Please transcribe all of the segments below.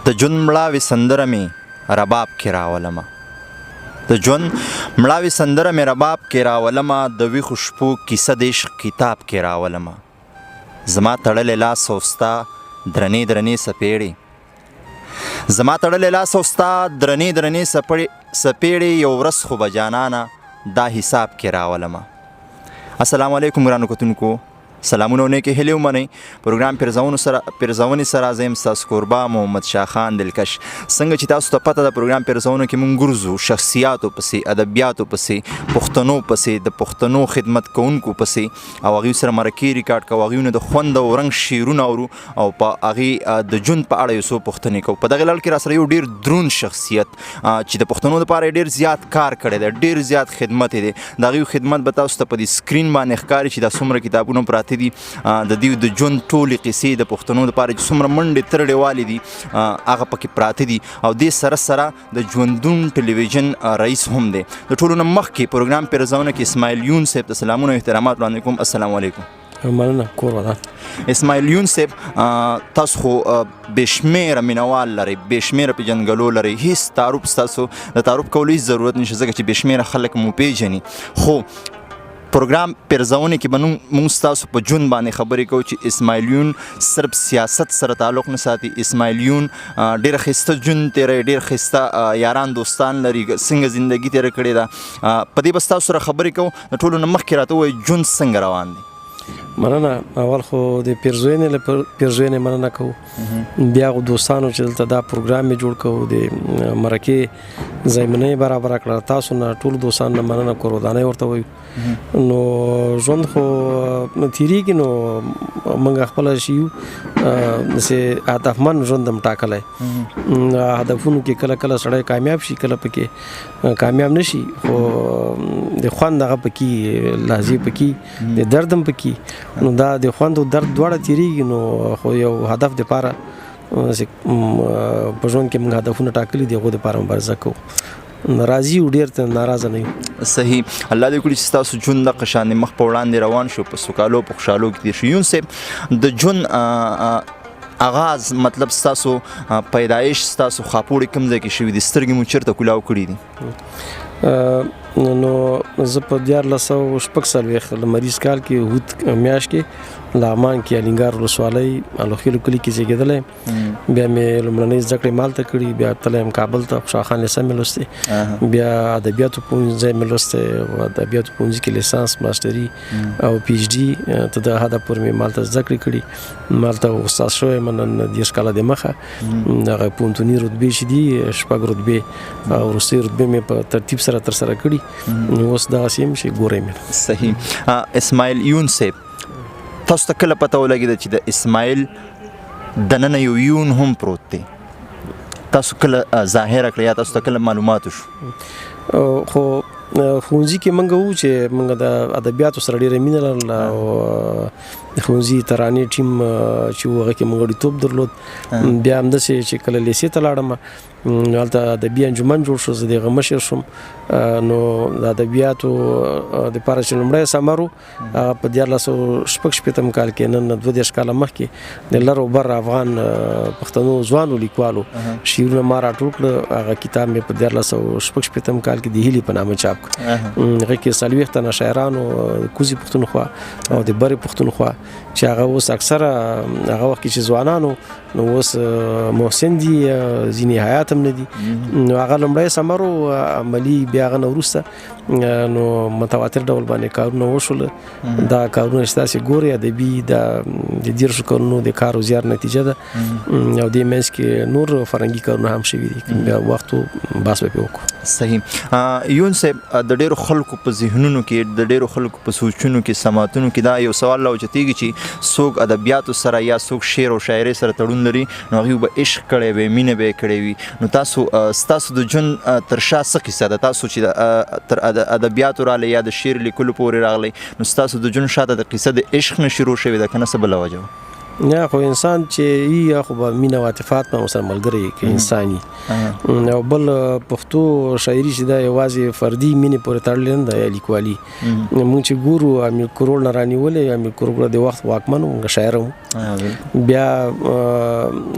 د ژوند مړاوې سندره مې رباب کې راولمه د ژوند مړاوې سندره مې رباب کې راولمه د ویښو شپو کیسه د عشق کتاب کې راولمه زما تړلی لاس او ستا درنې درنې څپېړې زما تړلی لاس او ستا درنې درنې څپېړې یو ورځ خو به جانانه دا حساب کې راولمه السلام علیکم ګرانو کتونکو سلامونه او نیکې هیلې ومنئ پروګرام پیرزونې سره زه یم ستاسو کوربه محمد شاه خان دلکش څنګه چې تاسو ته پته ده پروګرام پیرزونه کې مونږ ګرځو شخصیاتو پسې ادبیاتو پسې پښتنو پسې د پښتنو خدمت کوونکو پسې او هغوی سره مرکې ریکارډ کوو هغوی نه د خوند او رنګ شعرونه اورو او په هغې د ژوند په اړه یو څو پوښتنې کوو په دغې لړ کې راسره یو ډېر دروند شخصیت چې د پښتنو دپاره یې ډېر زیات کار کړی دی ډېر زیات خدمت یې دی د هغوی خدمت به تاسو ته په دې سکرین باندې ښکاري چې دا څومره کتابونه پراته دي د دوی د ژوند ټولې قصې د پښتنو دپاره چې څومره منډې ترړې والې دي هغه پکې پراته دي او دې سره سره د ژوندون ټلویزیون رئیس هم دی د ټولو نه مخکې پروګرام پیرزونه کې اسماعیل یون صاحب ته سلامونه او احترامات وړاندې کوم السلام علیکم مننه کور ودان اسماعیل یون صاحب تاسو خو بېشمېره مینوال لرئ بېشمېره پېژندګلو لرئ هېڅ تعارف ستاسو د تعارف کولو هېڅ ضرورت نشته ځکه چې بېشمېره خلک مو پېژني خو پروګرام پیرزونه کې به موږ ستاسو په ژوند باندې خبرې کوو چې اسماعیل یون صرف سیاست سره تعلق نه ساتي اسماعیل یون ډېره ښایسته ژوند تېروي ډېر ښایسته یاران دوستان لري څنګه زندګي تېره کړې ده په دې به ستاسو سره خبرې کوو د ټولو نه مخکې راته ووایي ژوند څنګه روان دی مننه اول خو د پیرزوینې مننه کوو بیا خو دوستانو چې دلته دا پروګرام یې جوړ کوو د مرکې زمینه یې برابره کړه تاسو نه ټولو دوستانو نه مننه کور ودانۍ ورته وایو نو ژوند خو تېرېږي نو موږ خپله شي یو داسې هدفمند ژوند هم ټاکلی هدفونو کې کله کله سړی کامیاب شي کله پکې کامیاب نه شي خو د خوند هغه پکې لحظې پکې د درد هم پکې نو دا د خوند او درد دواړه تېرېږي نو خو یو هدف دپاره په ژوند کې موږ هدفونه ټاکلي دي هغو دپاره مبارزه کوو راضي او ډېر ته ناراضه نه یو صحیح الله دې وکړي چې ستاسو ژوند دغه شانې مخ په وړاندې روان شو په سوکالو په خوشحالو کې تېر شو یون صاحب د ژوند آغاز مطلب ستاسو پیدایش ستاسو خاپوړې کوم ځای کې شوي دي سترګې مو چېرته کولاو کړي دي نو زه په 1440 لمریز کال کې هود میاشت کې لغمان کې الینګار ولسوالۍ الوخیلو کلي کې زیږېدلی بیا مې لومړنۍ زده کړې مالته کړي بیا تللی یم کابل ته خوشحال خان لیسه مې لوستې بیا ادبیاتو پوهنځی مې لوستی ادبیاتو پوهنځي کې لیسانس ماسټري او پی ایچ ډي ته د هده پورې مې مالته زده کړې کړي مالته استاد شوی یم نن 10 کاله دمخه هغه پوهنتوني رتبې چې دي 6 رتبې او وروستۍ رتبې مې په ترتیب سره ترسره کړي اوس دغسې یم چې ګورئ مې صحیح اسماعیل یون صاحب تاسو ته کله پته ولګېده چې د اسماعیل دننه یو یون هم پروت دی تاسو کله ظاهره کړه یا تاسو ته کله معلومات شو خو ښوونځي کې موږ وو چې موږ د ادبیاتو سره ډېره مینه لرله او ښوونځي ترانې ټیم چې و هغه کې موږ غړیتوب درلود بیا همداسې چې کله لیسې ته لاړم نو هلته ادبي انجمن جوړ شو زه د هغه مشر شوم نو د ادبیاتو دپاره چې لومړی ثمر و هغه په 1466 کال کې نن 22 کاله مخکې د لر او بر افغان پښتنو ځوانو لیکوالو شعرونه ما راټول کړه هغه کتاب مې په 1466 کال کې د هیلې په نامه چاپ کړ هغه کې 40 تنه شاعرانو کوزي پښتونخوا او د برې پښتونخوا چې هغه اوس اکثره هغه وخت کې چې ځوانانو نو اوس محسن دي ځینې حیات هم نه دي نو هغه لومړی ثمر و عملي بیا هغه نه وروسته نو متواتر ډول باندې کارونه وشول دا کارونه چې تاسې ګورئ ادبي د 10 کلونو د کار او زیار نتیجه ده او دې منځ کې نور فرهنګي کارونه هم شوي دي بیا وختو بحث به پرې وکړو صحیح یون صاحب د ډېرو خلکو په ذهنونو کې د ډېرو خلکو په سوچونو کې سماعتونو کې دا یو سوال راوچتېږي چې څوک ادبیاتو سره یا څوک شعر او شاعرۍ سره تړون لري نو هغوی به عشق کړی وي مینه به یې کړې وي نو ستاسو د ژوند تر شا څه قصه ده تاسو چې تر ادبیاتو راغلی یا د شعر لیکلو پورې راغلی نو ستاسو د ژوند شاته د قصه د عشق نه شروع شوې ده که نه څه بله وجه نه خو انسان چې یا خو به مینه او عاطفات په سره ملګری کې انساني او بل پښتو شاعري چې دا یوازې فردي مینې پورې تړلې نه ده لیکوالي موږ چې ګورو امیر کروړ نه رانیولې امیر کروړ د وخت واکمن و شاعر و بیا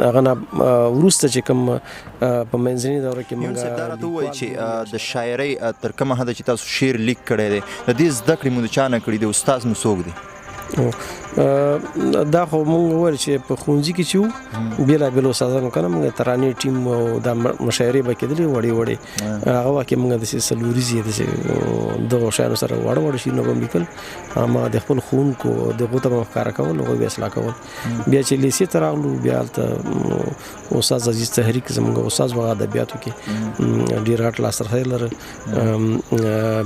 هغه نه وروسته چې کوم په منځنۍ دوره کې موږ دا راته ووایي چې د شاعرۍ تر کومه حده چې تاسو شعر لیک کړی دی د دې زده کړې مو د چا نه کړي دی استاد مو څوک دی دا خو مونږ وویل چې په ښوونځي کې چې وو بېلابېلو استادانو که نه مونږ ترانې ټیم او دا مشاعرې به کېدلې وړې وړې هغه وخت کې مونږ داسې څلوریزې داسې دغو شیانو سره واړه واړه شعرونه به م لیکل هماغه د خپل ښوونکو دغو ته به م ښکاره کول هغوی به اصلاح کول بیا چې لیسې ته راغلو بیا هلته استاد عزیز تحریک زموږ استاد و ادبیاتو کې ډېر غټ لاسرسی لره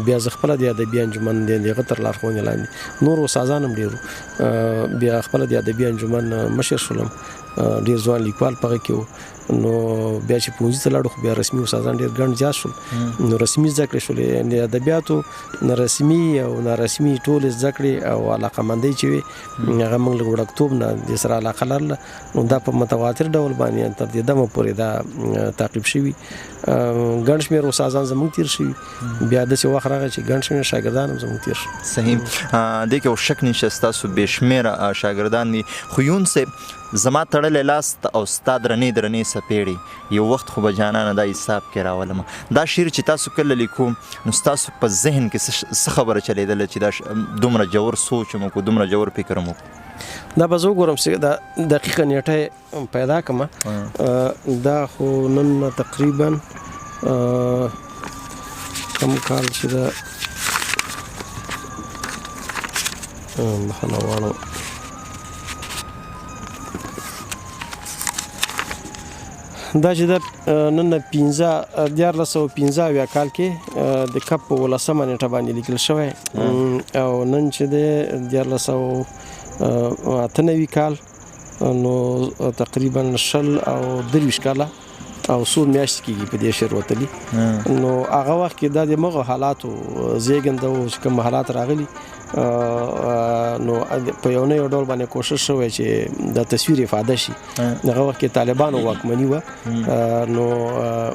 بیا زه خپله د ادبي انجمن د هغه تر لارښوونې لاندې نور استادان هم ډېر بیا خپل د ادبي انجمن مشر شولم ډیر ځوان لیکوال پغه کې نو بیا چې پونځي ته لاړو خو بیا رسمي استادان ډیر ګڼ زیات شول نو رسمي زده کړې شولې د ادبیاتو نه رسمي او نارسمي ټولې زده کړې او علاقمندۍ چې وي هغه موږ له وړکتوب نه د سره علاقه لرله نو دا په متواتر ډول باندې تر دې دمه پورې دا تعقیب شوي ګڼ شمېر استادان زموږ تېر شوي بیا داسې وخت راغی چې ګڼ شمېر شاګردان هم زموږ تېر شوي صحیح دې کې شک نشته ستاسو بې شمېره شاګردان دي خو یون صاحب زما تړلی لاس او ستا درنې درنې څپېړې یو وخت خو به جانانه دا حساب کې راولمه دا شعر چې تاسو کله لیکو نو ستاسو په ذهن کې څه خبره چلېدله چې دا دومره ژور سوچ مو کو دومره ژور فکر مو دا به زه وګورم چې دا دقیقه نیټه پیدا کړم دا خو نن تقریبا کم کال چې دا بخښنه غواړم دا چې د نن 1415 کال کې د کپ په 18 نیټه باندې لیکل شوی او نن چې د 1998 کال نو تقریبا 20 او 23 کاله او څو میاشتې کېږي په دې شعر وتلي نو هغه وخت کې دا د مغو حالاتو زیږنده و چې کوم حالات راغلي نو په یو نه یو ډول باندې کوشش شوی چې د تصویر افاده شي هغه وخت کې طالبانو واکمني وه نو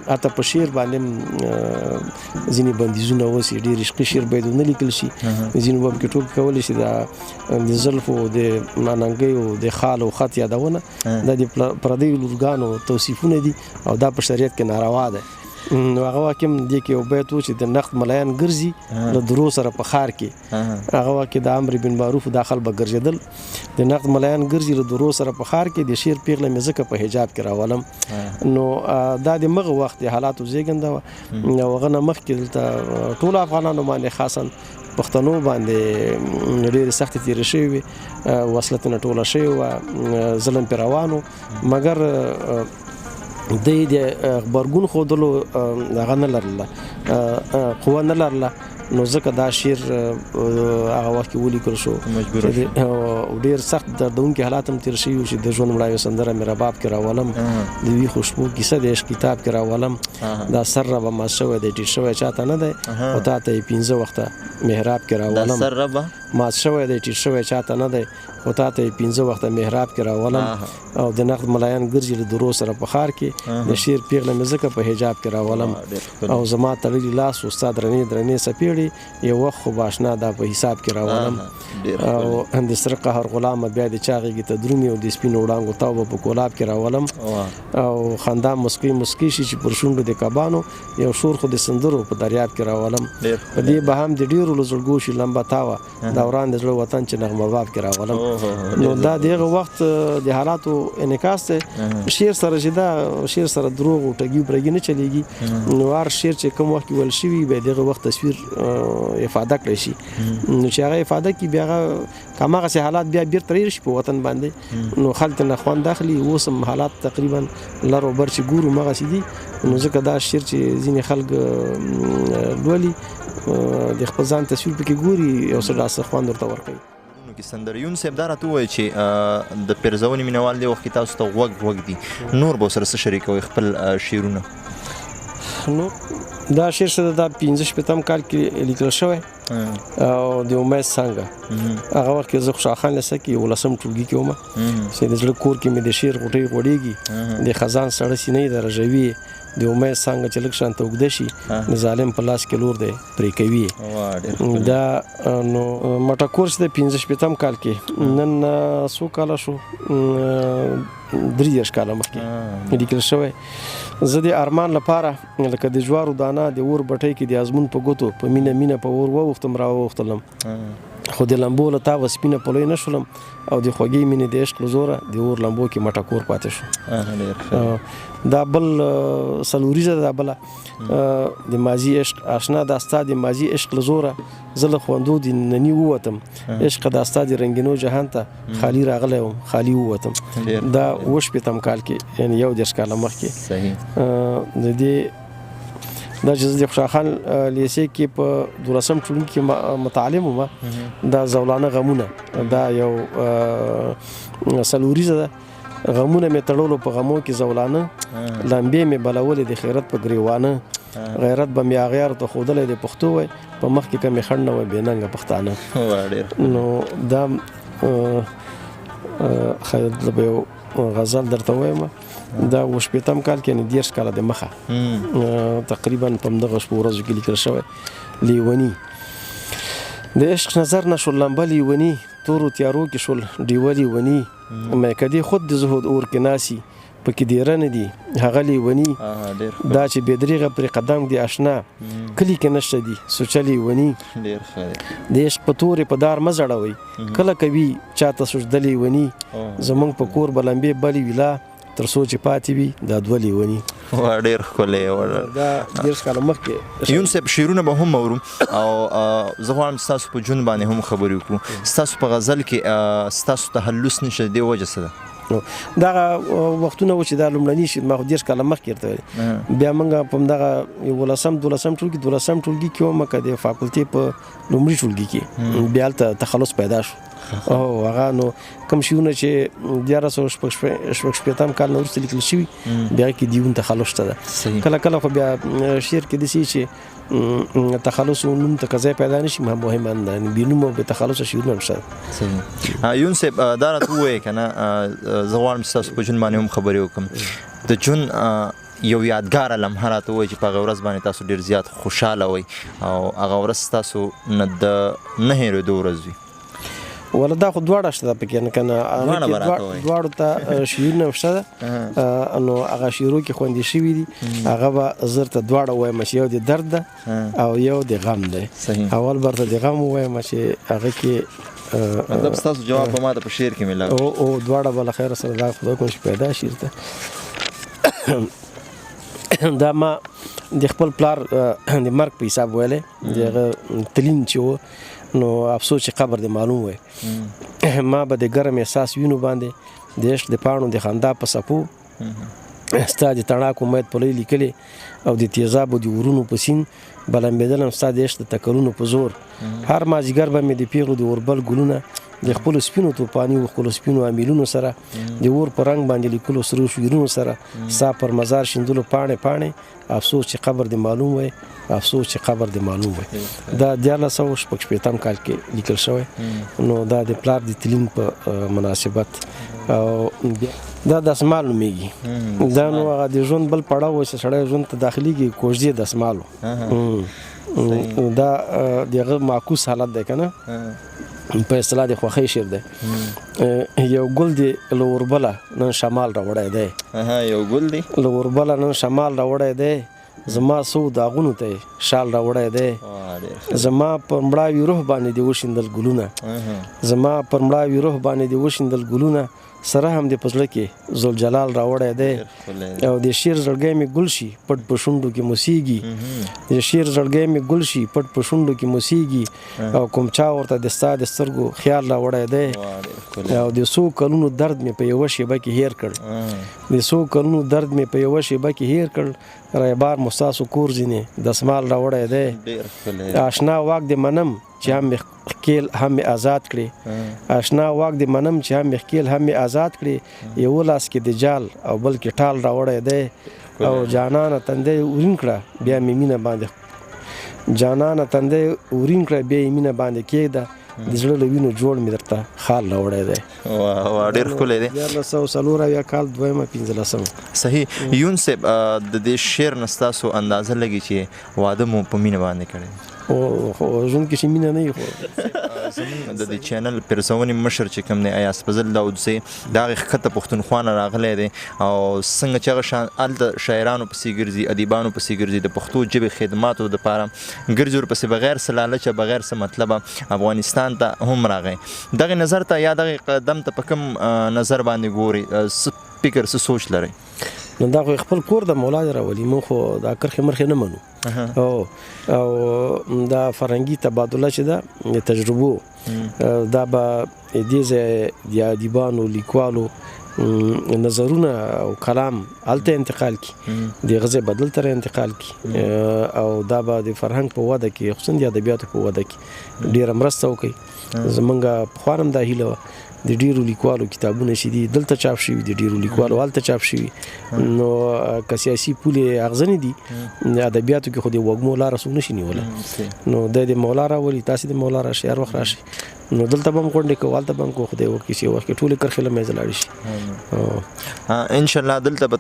حتی په شعر باندې ځینې بندیزونه اوسي ډېر عشقي شعر باید ونه لیکل شي ځینو به پکې ټوکې کولی شي د زلفو د ماننګیو د خال او خط یادونه دا د پردیو لورګانو توصیفونه دي او دا په شریعت کې ناروا ده نو هغه وخت کې دې کې یو بیت و چې د نقد ملایان ګرځي له درو سره په ښار کې هغه وخت کې د امر بن معروف داخل به ګرځېدل د نقد ملایان ګرځي له درو سره په ښار کې د شعر پیغله مې ځکه په حجاب کې راولم نو دا د مغه وخت د حالاتو زیږنده وه او هغه نه مخکې دلته ټولو افغانانو باندې خاصا پښتنو باندې ډېرې سختې تېرې شوې وې وصلتونه ټوله شوې وه ظلم پرې روان و مګر د غبرګون ښودلو هغه نه لرله قوه نه لرله نو ځکه دا شعر هغه وخت کې ولیکل شو ډېر سخت دردونکي حالات هم تېر شوي چې د ژوند مړاوې سندره مې رباب کې راولم د وي خوشبو کیسه د عشق کتاب کې راولم دا سر ربه مات شوی دی ټیټ شوی چاته نه دی خو تا ته یې 15 وخته محراب کې راولم سر ربه مات شوی دی ټیټ شوی چاته نه دی خو تا ته یې 15 وخته محراب کې راولم او د نقد ملایان ګرځي له درو سره په ښار کې د شعر پیغله مې ځکه په حجاب کې راولم او زما تړلي لاس ستا درنې درنې څپېړې یو وخت خو به اشنا دا په حساب کې راولم او د سره قهر غلامه بیا د چا غېږې ته درومي او د سپینو وړانګو تاو به په کولاب کې راولم او خندا مسکی مسکی شي چې پر شونډو د کبانو یو شور خو د سندرو په دریاب کې راولم په دې به هم د ډېرو له زړګو شي لمبه تاوه دا وران د زړه وطن چې نغمه باب کې راولم نو دا دغه وخت د حالاتو انعکاس دی شعر سره چې دا شعر سره دروغ او ټګي برګي نه چلیږي نو هر شعر چې کوم وخت ویل شوي به دغه وخت تصویر افاده کړی شي نو چې هغه افاده کې بیا هغه هماغسې حالات بیا بیرته راشي په وطن باندې نو خلک نه خوند اخلي اوس هم حالات تقریبا لر او بر چې ګورو هماغسې دي نو ځکه دا شعر چې ځینې خلک لولي د خپل ځان تصویر پکې ګوري یو څه داسې خوند ورته ورکوي کې سندریون صاحب دا راته ووایي چې د پیرزونې مینوال دی وخت کې تاسو ته غوږ دي نور به ورسره څه شریکوئ خپل شعرونه نو دا شعر څه دا 15 کال کې لیکل شوی او د امید څنګه هغه وخت کې زه خوشحال خان لیسه کې 18 ټولګي کې وم چې د زړه کور کې مې د شعر غوټۍ غوړېږي د خزان سړه سینې د رژوي د امید څنګه چې لږ شانته اوږده شي د ظالم په لاس کې لور دی پرې کوي دا نو مټکور چې د 15 کال کې نن څو کاله شو 3 کاله مخکې لیکل شوی زه د ارمان لپاره لکه د جوارو دانه د اور بټۍ کې د ازمون په ګوتو په مینه په اور ووختم راوختلم خو د لمبو له تاوه سپینه پلوی نه شولم او د خوږې مینې د عشق له زوره د اور لمبو کې مټکور پاتې شو دا بل سلوریزه دا بله د ماضي عشق آشنا دا ستا د ماضي عشق له زوره زه له خوندو د نني ووتم عشق دا ستا د رنګینو جهان ته خالي راغلی وم خالي ووتم دا 18 کال کې یعنی 11 کاله مخکې د دې دا چې د خوشحال خان لیسې کې په 12 ټولګي کې متعلم وم دا زولانه غمونه دا یو سلوریزه ده غمونه مې تړلو په غمو کې زولانه لمبې مې بلولې د خیرت په ګریوانه غیرت به مې اغیار ته ښودلی د پښتو وی په مخ کې کمې خڼ نه وی بېننګه پښتانه نو دا خیر به یو غزل درته وایم دا 18 کال کې نه 10 کاله د مخه تقریبا په دغه شپو ورځو کې لیکل شوی لیونی د عشق نظر نشو لمبه لیونی تورو تیارو کې شول ډیوه لیونی مې کدی خود د زهود اور کې ناسي پکې دیره نه دي هغه لیونی دا چې بېدریغه پر قدم دی آشنا کلی کې نشته دي سوچلی ونی د عشق په تورې په دار مزړوي کله کوي چاته سوچدلی ونی زمونږ په کور بلمبې بلی ویلا تر سوچ پاتې وي دا دوه لیونی ډېر ښکلی دا 10 کاله مخکې یون صاحب شعرونه به هم اورو او زه غواړم ستاسو په ژوند باندې هم خبرې وکړو ستاسو په غزل کې ستاسو تخلص نشته دې وجه څه ده دغه وختونه و چې دا لومړني شي ما خو 10 کاله مخکې ورته بیا موږ په دغه 12 ټولګي کې وم که د فاکولټي په لومړي ټولګي کې بیا هلته تخلص پیدا شو او هغه نو کوم شیونه چې 1116 کال نه وروسته لیکل شوي بیا کې دیون تخلص شته ده کله کله خو بیا شعر کې داسې چې تخلص نوم ته که ځای پیدا نه شي مهمه نه ده بېنومه بې تخلصه شعرونه هم شته یون صاحب دا راته ووایې که نه زه غواړم ستاسو په ژوند باندې هم خبرې وکړم د ژوند یو یادګاره لمحه راته ووایي چې په هغه ورځ باندې تاسو ډېر زیات خوشحاله وئ او هغه ورځ ستاسو نه د نه هېرېدو ورځ وي ولا دا خو دواړه شته پکې نه کنه دواړو ته شعرونه شته ده نو هغه شعرو کې خوندې شوي دي هغه به زر ته دواړه وایم چې یو د درد ده او یو د غم دی اول برته د غم وایم چې هغه کې مطلب ستاسو جواب به ما ته په شعر کې ملاو او دواړه به له خیره سره دا خدای کوم چې پیدا شي دا ما د خپل پلار د مرګ په حساب ویلی د هغه تلین چې و نو افسوس چې قبر د معلوم وای ما به د ګرم احساس وینو باندې د عشق د پاڼو د خندا په څپو ستا د تڼاکو امید په لوی لیکلې او د تیزابو د ورونو په سین بلمبېدلم ستا د عشق د تکلونو په زور هر مازدیګر به مې د پیغلو د اوربل ګلونه د خپلو سپینو توپاني و خپلو سپینو امیلونو سره د اور په رنګ باندې لیکلو سرو شعرونو سره ستا پر مزار شیندلو پاڼې افسوس چې قبر د معلوم وای افسوس چې قبر د معلوم وای دا 1916 کال کې لیکل شوی نو دا د پلار د تلین په مناسبت او دا دسمال نومیږي دا نو هغه د ژوند بل پړاو چې سړی ژوند ته داخليږي کوژدې دسمالو دا دغه معکوس حالت دی که نه په اصطلاح د خوښۍ شعر دی یو ګل دی له اوربله نن شمال راوړی دی یو ګل دی له اوربله نن شمال راوړی دی زما څو داغونو ته شال راوړی دی زما پر مړاوي روح باندې دې وشیندل ګلونه زما پر مړاوي روح باندې دې وشیندل ګلونه سره هم د پزړه کې ذوالجلال راوړی دی او د شعر زړګی مې ګل شي پټ په شونډو کې موسیږي د شعر زړګی مې ګل شي پټ په شونډو کې موسیږي او کوم چا ورته د ستا د سترګو خیال راوړی دی او د څو کلونو درد مې په یوه شیبه کې هیر کړ د څو کلونو درد مې په یوه شیبه کې هیر کړ رایبار مستاسو کور ځینې دسمال راوړی دی آشنا واک د منم چې هم خکیل هم آزاد کړي آشنا واک د منم چې هم خکیل هم آزاد کړي یو لاس کې د جال او بل کې ټال راوړی دی او جانانه تندې ورین کړه بیا مې مینه باندې جانانه تندې ورین کړه بیا یې مینه باندې کېږده د زړه له وینو جوړ مې درته خال راوړی دی واه ډېر ښکلی دی 1904 کال 15 صحیح یون صاحب د دې شعر نه ستاسو اندازه لګي چې واده مو په مینه باندې کړی او ژوند کې چې مینه نه وي خو زموږ د دې چینل پرزونې مشر چې کوم دی ایاز فضل داود صاحب د هغې ښکته پښتونخوا نه راغلی دی او څنګه چې هغه شان هلته شاعرانو پسې ګرځي ادیبانو پسې ګرځي د پښتو ژبې خدماتو دپاره ګرځي ورپسې بغیر څه لالچه بغیر څه مطلبه افغانستان ته هم راغی دغې نظر ته یا دغې قدم ته په کوم نظر باندې ګوري څه فکر څه سوچ لرئ نو دا خو خپل کور د مولا دی راولي موږ خو دا کرښې مرخې نه منو او دا فرهنګي تبادله چې ده د تجربو دا به دې ځای د ادیبانو لیکوالو نظرونه او کلام هلته انتقال کی د غزې بدل تر انتقال کی او دا به د فرهنګ په وده کې خصوصا د ادبیاتو په وده کې ډېره مرسته وکړي زمونږ پخوا هم دا هیله وه د ډیرو لیکوالو کتابونه چې دي دلته چاپ شوي د ډیرو لیکوالو هلته چاپ شوي نو که سیاسي پولې اغځنې دي ادبیاتو کې خو د وږمو لاره څوک نشي نیولی نو د مولا راولي تاسې د مولا راشئ هر وخت راشئ نو دلته به هم غونډې کوو هلته به هم کوو خدای وکړي چې یو وخت کې ټولې کرښې له منځه لاړې شي انشاءالله دلته به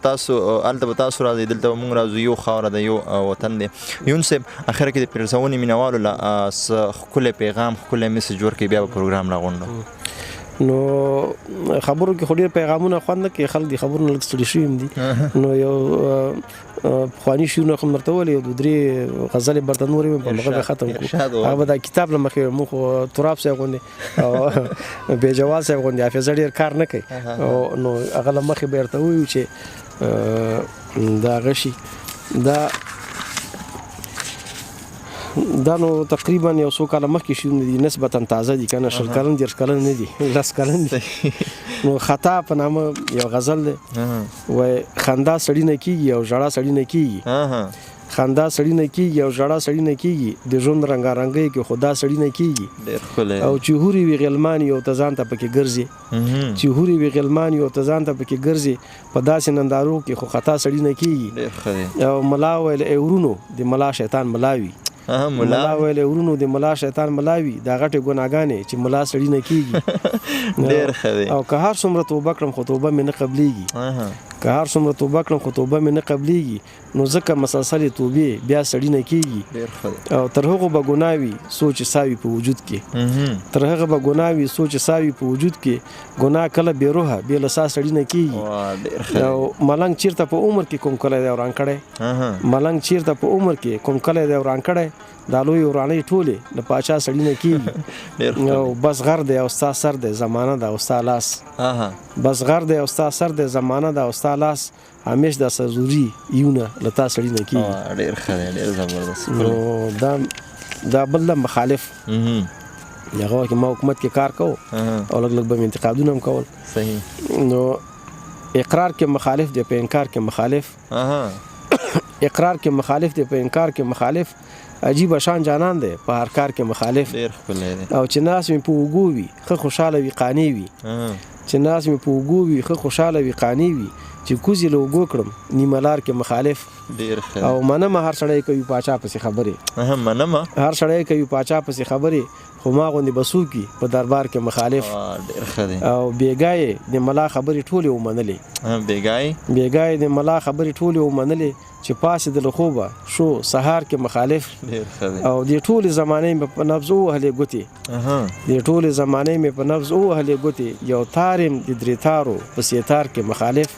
تاسو راځئ دلته به موږ راځو یو خاوره ده یو وطن دی یون صاحب اخره کې د پرزونې مینوالو له څه ښکلی پیغام ښکلی میسج ورکوي بیا به پروګرام راغونډو نو خبرو کې خو ډېر پیغامونه خوند نه کوي خلک د خبرونه لږ ستړي شوي هم دي نو یو پخواني شعرونه خو مې درته وویل یو دوه درې غزلې برته نورې مې په هغه به ختم کړو هغه به دا کتاب له مخې موږ خو تراب صاحب غوندې او بېجوال صاحب غوندې حافظه ډېر کار نه کوي نو هغه له مخې به ورته وویو چې دا هغه شي دا نو تقریبا یو څو کاله مخکې شعرونه دي نسبتا تازه دي که نه 20 کلن 10 کلن نه دي 10 کلن دي نو خطا په نامه یو غزل دی وایي خندا سړی نه کېږي او ژړا سړی نه کېږي خندا سړی نه کېږي او ژړا سړی نه کېږي د ژوند رنګارنګۍ کې خدا سړی نه کېږي او چې هورې وي غلمان یو ته ځان ته پکې ګرځي چې هورې وي غلمان یو ته ځان ته پکې ګرځي په داسې نندارو کې خو خطا سړی نه کېږي او ملا ویل ای ورونو د ملا شیطان ملاوي ملا ویل ورونو د ملا شیطان ملاوي دا غټه ګناګانې چې ملا سړی نه کېږي او که هر څومره توبه کړم خو توبه مې نه قبلېږي که هر څومره توبه کړم خو توبه مې نه قبلېږي نو ځکه مسلسلې توبې بیا سړی نه کېږي او تر هغو به ګناه وي سوچ ساوي په وجود کې تر هغه به ګناه وي سوچ ساوي په وجود کې ګناه کله بې روحه بې له ساه سړی نه کېږي او ملنګ چېرته په عمر کې کوم کلی دی وران کړی ملنګ چېرته په عمر کې کوم کلی دی وران کړی دا لوی ورانۍ ټولې د پاچا سړی نه کېږي او بس غر دی او ستا سر دی زمانه ده او ستا لاس بس غر دی او ستا سر دی زمانه ده او ستا لاس همیش دا سرزوري یونه له تا سړی نه کېږي ډېر ښه دی ډېر زبردست نو دا بل مخالف هغه وخت ما حکومت کې کار کوو او لږ لږ به مې انتقادونه هم کول صحیح نو اقرار کې مخالف دی په انکار کې مخالف اقرار کې مخالف دی په انکار کې مخالف عجیب شان جانان دی په هر کار کې مخالف او چې ناس مې په اوږو وي ښه خوشحاله وي قانع وي چې ناس مې په اوږو وي ښه خوشحاله وي قانع وي چې کوزې له اوږو کړم نیمه لار کې مخالف او منمه هر سړی کوي پاچا پسې خبرې هر سړی کوي پاچا پسې خبرې خو ما غوندې بسو کی په دربار کې مخالف او بیګای د ملا خبرې ټولې ومنلې بیګای د ملا خبرې ټولې ومنلې چې پاسې د خوبه شو سهار کې مخالف او د ټولې زمانې مې په نبض وهلې ګوتې د ټولې زمانې مې په نبض وهلې ګوتې یو تارم د درې تارو په سیتار کې مخالف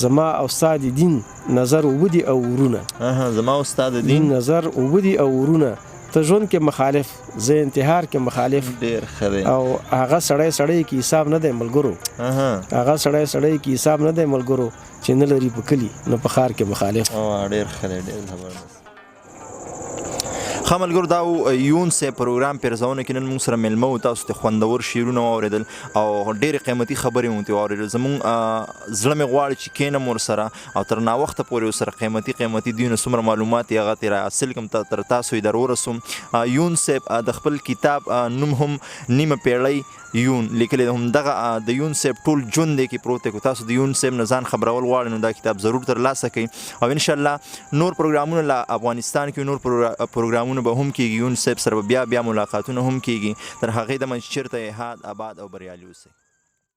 زما او استاد دین نظر وبدي او ورونه زما استاد دین نظر وبدي او ورونه ته ژوند کې مخالف زه انتحار کې مخالف او هغه سړی کې حساب نه دی ملګرو هغه سړی کې حساب نه دی ملګرو چې نه لري په کلي نه په ښار کې مخالف ډېر ښه دی ډېر زبردست ښه ملګرو دا و یون صاحب پروګرام پیرزونه کې نن موږ سره میلمه و تاسو ته خوندور شعرونه واورېدل او ډېرې قیمتي خبرې مو ترې واورېدل زموږ زړه مې غواړي چې کښېنم ورسره او تر ناوخته پورې ورسره قیمتي دونه څومره معلومات یې هغه ترې حاصل کړم تر تاسو یې در ورسوم یون صاحب د خپل کتاب نوم هم نیمه پیړۍ یون لیکلی همدغه د یون صاحب ټول ژوند دی کې پروت دی که تاسو د یون صاحب نه ځان خبرول غواړئ نو دا کتاب ضرور ترلاسه کړئ او انشاءالله نور پروګرامونه له افغانستان کې نور پروګرامونه به هم کېږي یون صاحب سره به بیا ملاقاتونه هم کېږي تر هغې دمه چې چېرته یې ښاد آباد او بریالي اوسئ